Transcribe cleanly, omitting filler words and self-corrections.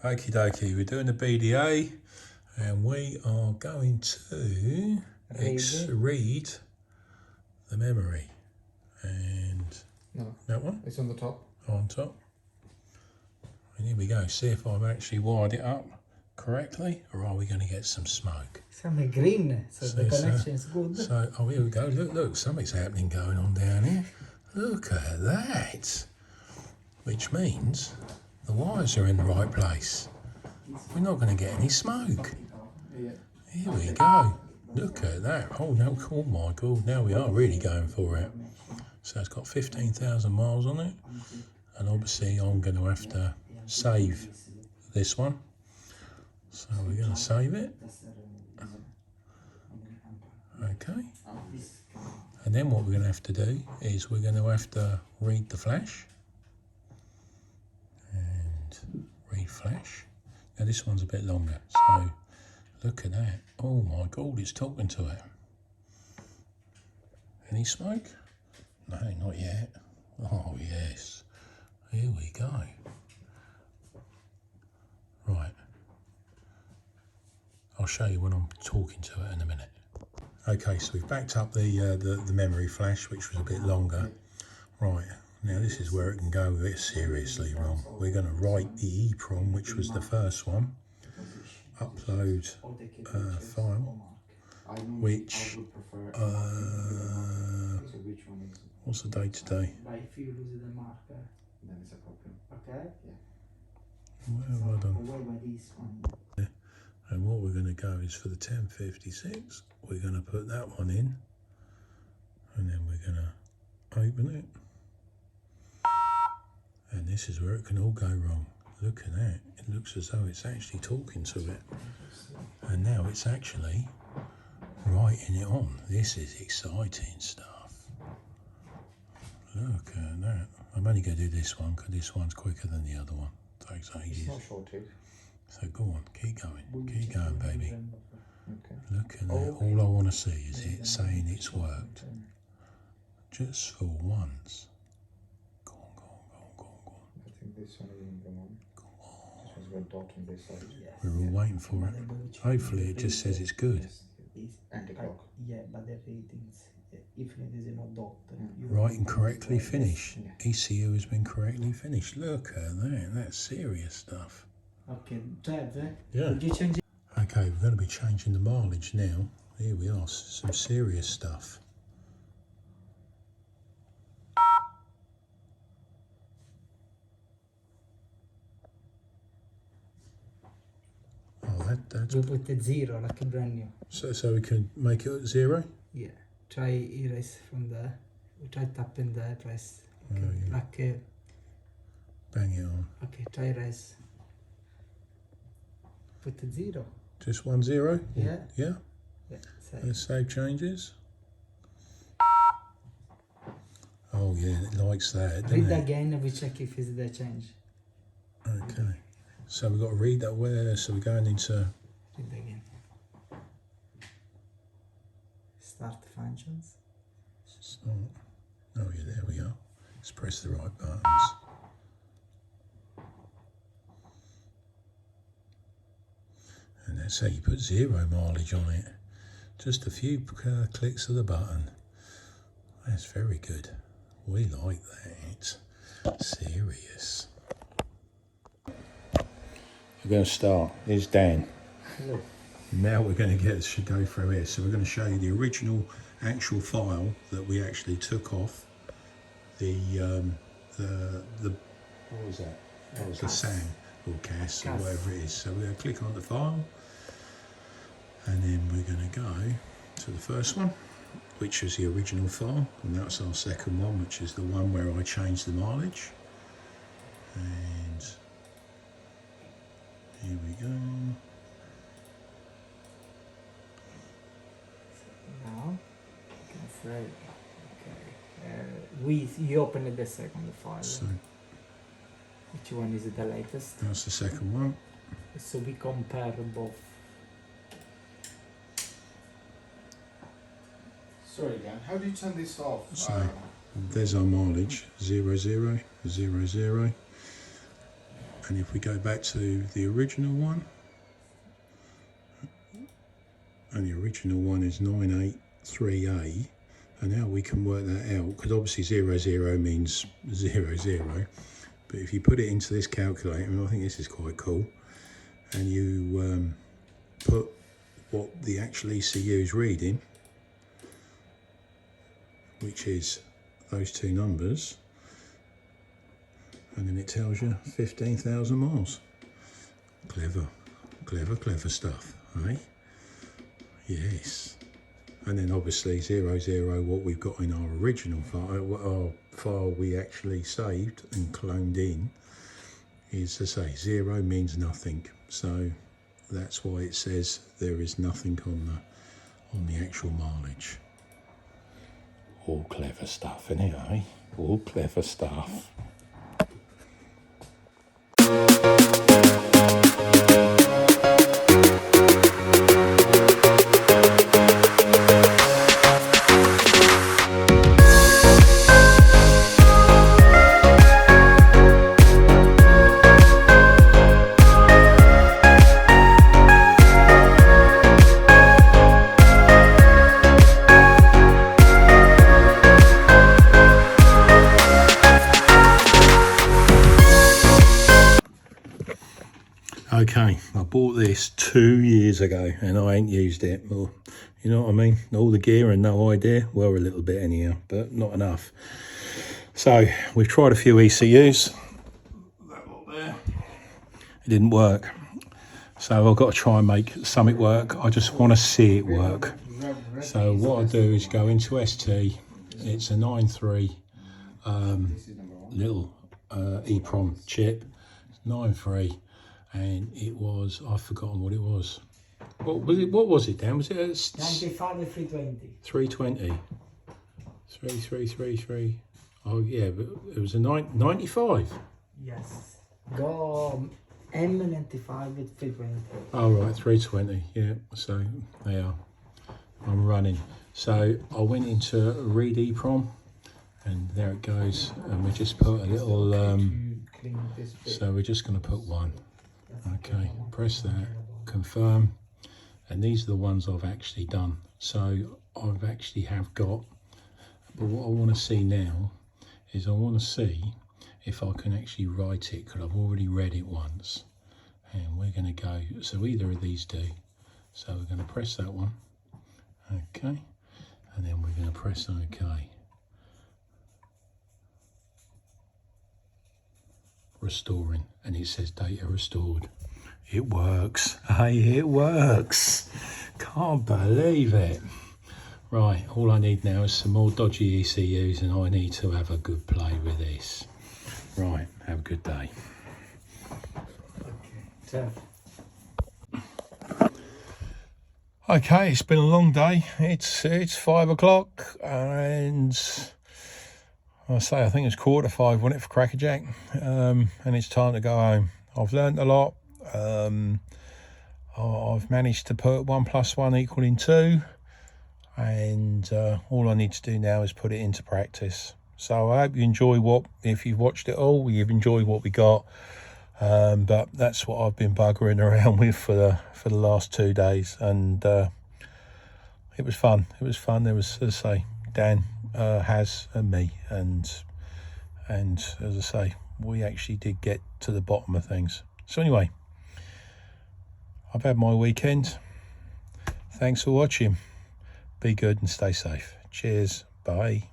Okie dokie, we're doing the BDA and we are going to read the memory. And no, that one? It's on the top. On top. And here we go, see if I've actually wired it up correctly, or are we going to get some smoke? Some green, so the connection is good. So, oh, here we go. Look, something's happening going on down here. Look at that. Which means the wires are in the right place. We're not going to get any smoke. Here we go. Look at that. Oh, no, oh my God. Now we are really going for it. So it's got 15,000 miles on it. And obviously I'm going to have to save this one. So we're going to save it. Okay. And then what we're going to have to do is we're going to have to read the flash. And read flash. Now this one's a bit longer. So look at that. Oh my God, it's talking to it. Any smoke? No, not yet. Oh yes. Here we go. Right. I'll show you when I'm talking to it in a minute. Okay, so we've backed up the memory flash, which was a bit longer. Right, now this is where it can go a bit seriously wrong. We're going to write the EPROM, which was the first one, upload file, which, what's the date today? But if you lose the marker, Then it's a problem. okay? Where have I done? Away by this one. And what we're going to go is for the 1056, we're going to put that one in, and then we're going to open it. And this is where it can all go wrong. Look at that. It looks as though it's actually talking to it. And now it's actually writing it on. This is exciting stuff. Look at that. I'm only going to do this one because this one's quicker than the other one. Takes ages. It's not shorted. So go on, keep going, baby. Okay. Look at that. All I want to see is it saying it's worked. Just for once. Go on. I think this one is in the one. Go on. This one's got a dot on this side. We're all waiting for it. Hopefully it just says it's good. Anti-clock. Yeah, but the ratings, if it is not dot. Writing correctly finished. ECU has been correctly finished. Look at that. That's serious stuff. Okay, Trev, Yeah. Would you change it? Okay, we're going to be changing the mileage now. Here we are, some serious stuff. Oh, that's... We put the 0 like a brand new. So we can make it 0? Yeah. Try erase from there. We try tapping there, press. Okay. Oh, yeah. Like Bang it on. okay, try erase. Put the 0. Just 1 0? Yeah. Yeah? Yeah. Let's save changes. Oh yeah, it likes that, doesn't Read it? again and we check if it's the change. Okay. So we've got to read that where, so we're going into... Read again. Start functions. Start. Oh yeah, there we go. Let's press the right buttons. And that's how you put 0 mileage on it. Just a few clicks of the button. That's very good. We like that. Serious. We're going to start. Here's Dan. Hello. Now we're going to should go through here. So we're going to show you the original actual file that we actually took off the what was that? That was the SAM or CAS or whatever it is. So we're going to click on the file, and then we're going to go to the first one, which is the original file, and that's our second one, which is the one where I changed the mileage. And here we go. Now, you can say, okay, you opened the second file. So Which one is the latest? that's the second one. So we compare both. Sorry again, how do you turn this off? So there's our mileage, 0000, And if we go back to the original one, and the original one is 983A, and now we can work that out, because obviously 00 means 00, but if you put it into this calculator, and I think this is quite cool, and you put what the actual ECU is reading, which is those two numbers, and then it tells you 15,000 miles. Clever, clever, clever stuff, eh? Yes. And then obviously 00, what we've got in our original file, our file we actually saved and cloned in, is to say 0 means nothing. So that's why it says there is nothing on the actual mileage. All clever stuff, anyway. All clever stuff. Okay, I bought this 2 years ago and I ain't used it. Well, you know what I mean? All the gear and no idea. Well, a little bit anyhow, but not enough. So we've tried a few ECUs. That lot there. It didn't work. So I've got to try and make something work. I just want to see it work. So what I do is go into ST. It's a 9.3 little EPROM chip. It's 9.3. And it was, I've forgotten what it was. What was it, Dan? Was it a 95 and 320. 320? 3333. Oh yeah, but it was a 95. Yes. Go M95 with 320. Oh right, 320. Yeah. So they are. I'm running. So I went into read EPROM, and there it goes. And we just put a little. So we're just going to put one. Okay, press that, confirm, and these are the ones I've actually done. So I've actually have got, but what I want to see now is I want to see if I can actually write it, because I've already read it once. And we're going to go, so either of these do. So we're going to press that one, okay, and then we're going to press OK. Restoring, and it says data restored. It works. Hey, it works. Can't believe it. Right, all I need now is some more dodgy ECUs, and I need to have a good play with this. Right, have a good day. Okay, it's been a long day. It's 5 o'clock, and I think it's 4:45, wasn't it, for Crackerjack? And it's time to go home. I've learnt a lot. I've managed to put 1 + 1 equaling 2, and all I need to do now is put it into practice. So I hope you enjoy if you've watched it all, you've enjoyed what we got. But that's what I've been buggering around with for the last 2 days, and it was fun. There was, as I say, Dan, Has, and me, and as I say, we actually did get to the bottom of things. So anyway, I've had my weekend. Thanks for watching. Be good and stay safe. Cheers. Bye.